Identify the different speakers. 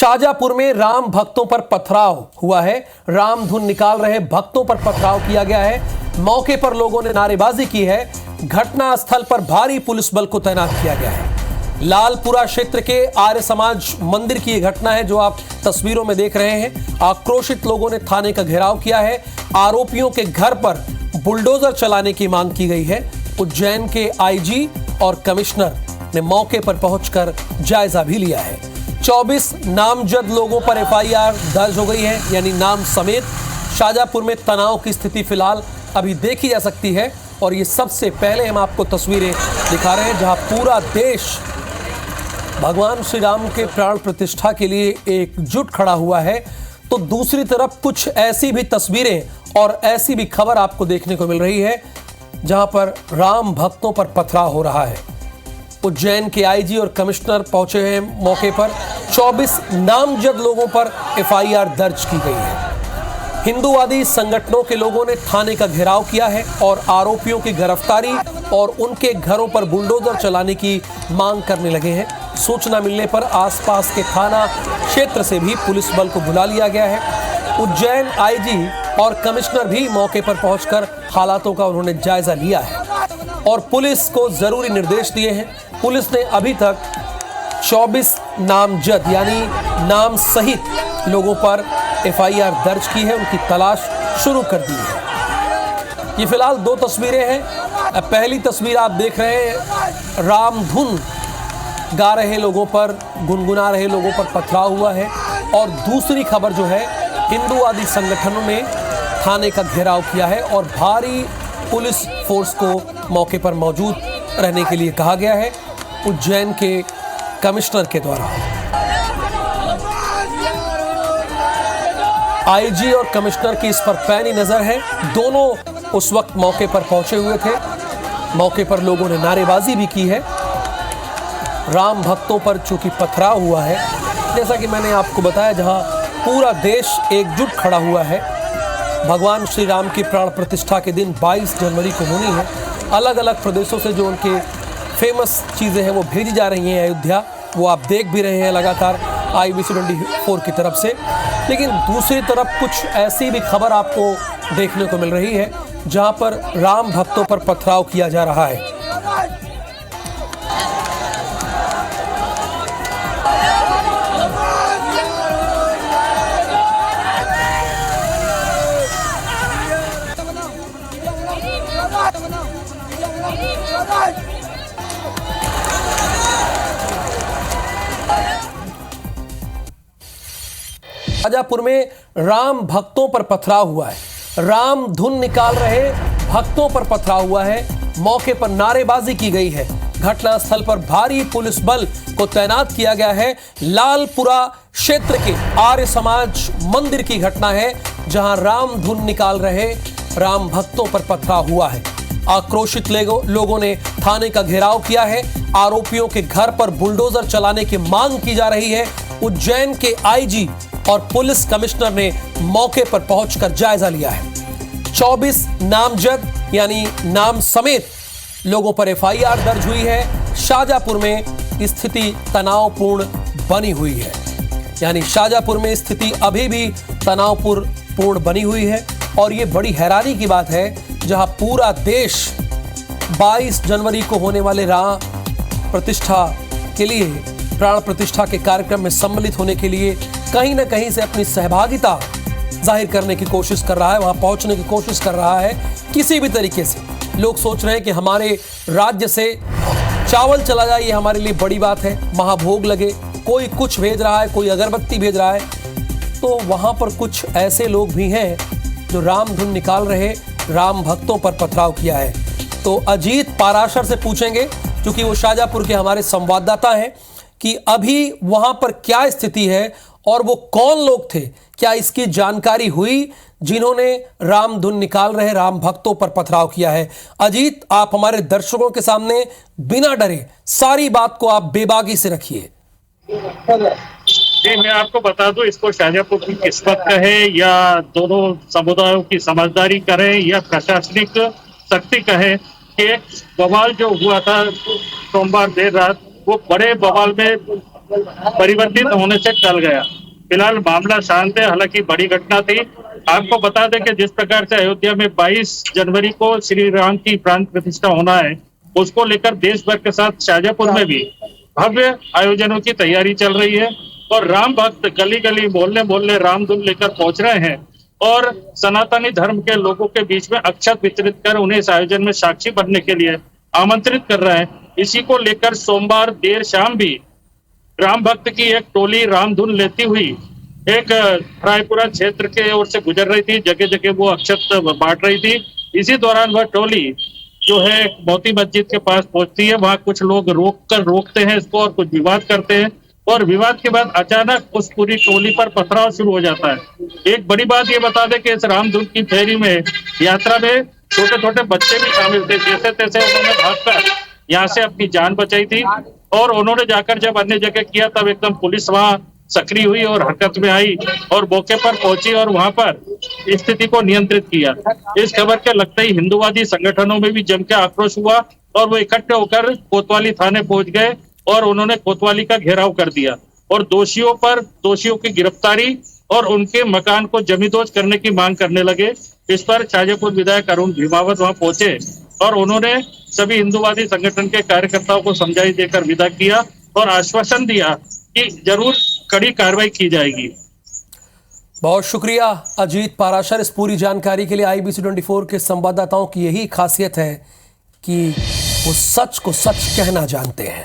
Speaker 1: शाहजहांपुर में राम भक्तों पर पथराव हुआ है। राम धुन निकाल रहे भक्तों पर पथराव किया गया है। मौके पर लोगों ने नारेबाजी की है। घटना स्थल पर भारी पुलिस बल को तैनात किया गया है। लालपुरा क्षेत्र के आर्य समाज मंदिर की यह घटना है जो आप तस्वीरों में देख रहे हैं। आक्रोशित लोगों ने थाने का घेराव किया है। आरोपियों के घर पर बुलडोजर चलाने की मांग की गई है। उज्जैन के आईजी और कमिश्नर ने मौके पर पहुंचकर जायजा भी लिया है। 24 नामजद लोगों पर एफआईआर दर्ज हो गई है, यानी नाम समेत। शाहजहांपुर में तनाव की स्थिति फिलहाल अभी देखी जा सकती है और ये सबसे पहले हम आपको तस्वीरें दिखा रहे हैं जहां पूरा देश भगवान श्री राम के प्राण प्रतिष्ठा के लिए एकजुट खड़ा हुआ है। तो दूसरी तरफ कुछ ऐसी भी तस्वीरें और ऐसी भी खबर आपको देखने को मिल रही है जहां पर राम भक्तों पर पथराव हो रहा है। उज्जैन के आईजी और कमिश्नर पहुंचे हैं मौके पर। 24 नामजद लोगों पर एफआईआर दर्ज की गई है। हिंदूवादी संगठनों के लोगों ने थाने का घेराव किया है और आरोपियों की गिरफ्तारी और उनके घरों पर बुलडोजर चलाने की मांग करने लगे हैं। सूचना मिलने पर आसपास के थाना क्षेत्र से भी पुलिस बल को बुला लिया गया है। उज्जैन आईजी और कमिश्नर भी मौके पर पहुंचकर हालातों का उन्होंने जायजा लिया है और पुलिस को जरूरी निर्देश दिए हैं। पुलिस ने अभी तक 24 नामजद यानी नाम सहित लोगों पर एफआईआर दर्ज की है। उनकी तलाश शुरू कर दी है। ये फिलहाल दो तस्वीरें हैं। पहली तस्वीर आप देख रहे हैं, राम धुन गा रहे लोगों पर, गुनगुना रहे लोगों पर पथराव हुआ है। और दूसरी खबर जो है, हिंदूवादी संगठनों ने थाने का घेराव किया है और भारी पुलिस फोर्स को मौके पर मौजूद रहने के लिए कहा गया है उज्जैन के कमिश्नर के द्वारा। आईजी और कमिश्नर की इस पर पैनी नजर है। दोनों उस वक्त मौके पर पहुंचे हुए थे। मौके पर लोगों ने नारेबाजी भी की है। राम भक्तों पर चूंकि पथराव हुआ है, जैसा कि मैंने आपको बताया, जहां पूरा देश एकजुट खड़ा हुआ है। भगवान श्री राम की प्राण प्रतिष्ठा के दिन 22 जनवरी को होनी है। अलग अलग प्रदेशों से जो उनके फेमस चीज़ें हैं वो भेजी जा रही हैं अयोध्या। वो आप देख भी रहे हैं लगातार IBC 24 की तरफ से। लेकिन दूसरी तरफ कुछ ऐसी भी खबर आपको देखने को मिल रही है जहां पर राम भक्तों पर पथराव किया जा रहा है। शाहजहांपुर में राम भक्तों पर पथराव हुआ है। राम धुन निकाल रहे भक्तों पर पथराव हुआ है। मौके पर नारेबाजी की गई है। घटना स्थल पर भारी पुलिस बल को तैनात किया गया है। लालपुरा क्षेत्र के आर्य समाज मंदिर की घटना है जहां राम धुन निकाल रहे राम भक्तों पर पथराव हुआ है। आक्रोशित लोगों ने थाने का घेराव किया है। आरोपियों के घर पर बुलडोजर चलाने की मांग की जा रही है। उज्जैन के आईजी और पुलिस कमिश्नर ने मौके पर पहुंचकर जायजा लिया है। 24 नामजद यानी नाम समेत लोगों पर एफआईआर दर्ज हुई है। शाहजहांपुर में स्थिति तनावपूर्ण बनी हुई है, यानी शाहजहांपुर में स्थिति अभी भी तनावपूर्ण बनी हुई है। और ये बड़ी हैरानी की बात है जहां पूरा देश 22 जनवरी को होने वाले राम प्रतिष्ठा के लिए, प्राण प्रतिष्ठा के कार्यक्रम में सम्मिलित होने के लिए कहीं ना कहीं से अपनी सहभागिता जाहिर करने की कोशिश कर रहा है, वहां पहुंचने की कोशिश कर रहा है किसी भी तरीके से। लोग सोच रहे हैं कि हमारे राज्य से चावल चला जाए, ये हमारे लिए बड़ी बात है, महाभोग लगे। कोई कुछ भेज रहा है, कोई अगरबत्ती भेज रहा है। तो वहां पर कुछ ऐसे लोग भी हैं जो राम धुन निकाल रहे राम भक्तों पर पथराव किया है। तो अजीत पाराशर से पूछेंगे, क्योंकि वो शाहजहांपुर के हमारे संवाददाता हैं, कि अभी वहां पर क्या स्थिति है और वो कौन लोग थे, क्या इसकी जानकारी हुई जिन्होंने राम धुन निकाल रहे राम भक्तों पर पथराव किया है। अजीत, आप हमारे दर्शकों के सामने बिना डरे सारी बात को आप बेबाकी से रखिए।
Speaker 2: जी, मैं आपको बता दूं, इसको शाहजहांपुर की किस्मत कहे या दोनों समुदायों की समझदारी करें या प्रशासनिक शक्ति कहे कि एक बवाल जो हुआ था सोमवार देर रात, वो बड़े बवाल में परिवर्तित होने से टल गया। फिलहाल मामला शांत है, हालांकि बड़ी घटना थी। आपको बता दें कि जिस प्रकार से अयोध्या में 22 जनवरी को श्री राम की प्राण प्रतिष्ठा होना है, उसको लेकर देश भर के साथ शाहजहांपुर में भी भव्य आयोजनों की तैयारी चल रही है और राम भक्त गली गली मोहल्ले मोहल्ले रामधुन लेकर पहुंच रहे हैं और सनातनी धर्म के लोगों के बीच में अक्षत वितरित कर उन्हें इस आयोजन में साक्षी बनने के लिए आमंत्रित कर रहे हैं। इसी को लेकर सोमवार देर शाम भी राम भक्त की एक टोली रामधुन लेती हुई एक रायपुरा क्षेत्र के ओर से गुजर रही थी। जगह जगह वो अक्षत बांट रही थी। इसी दौरान वह टोली जो है मोती मस्जिद के पास पहुंचती है। वहां कुछ लोग रोकते हैं इसको और कुछ विवाद करते हैं और विवाद के बाद अचानक उस पूरी टोली पर पथराव शुरू हो जाता है। एक बड़ी बात ये बता दें कि इस रामधुन की फेरी में यात्रा में छोटे छोटे बच्चे भी शामिल थे। जैसे तैसे उन्होंने भागकर यहाँ से अपनी जान बचाई थी और उन्होंने जाकर जब अन्य जगह किया तब एकदम पुलिस वहां सक्रिय हुई और हरकत में आई और मौके पर पहुंची और वहां पर स्थिति को नियंत्रित किया। इस खबर के लगते ही हिंदूवादी संगठनों में भी जम के आक्रोश हुआ और वो इकट्ठे होकर कोतवाली थाने पहुंच गए और उन्होंने कोतवाली का घेराव कर दिया और दोषियों की गिरफ्तारी और उनके मकान को जमींदोज करने की मांग करने लगे। इस पर शाहजहांपुर विधायक अरुण भीमावत वहां पहुंचे और उन्होंने सभी हिंदूवादी संगठन के कार्यकर्ताओं को समझाई देकर विदा किया और आश्वासन दिया कि जरूर कड़ी कार्रवाई की जाएगी।
Speaker 1: बहुत शुक्रिया अजीत पाराशर इस पूरी जानकारी के लिए। IBC 24 के संवाददाताओं की यही खासियत है कि वो सच को सच कहना जानते हैं।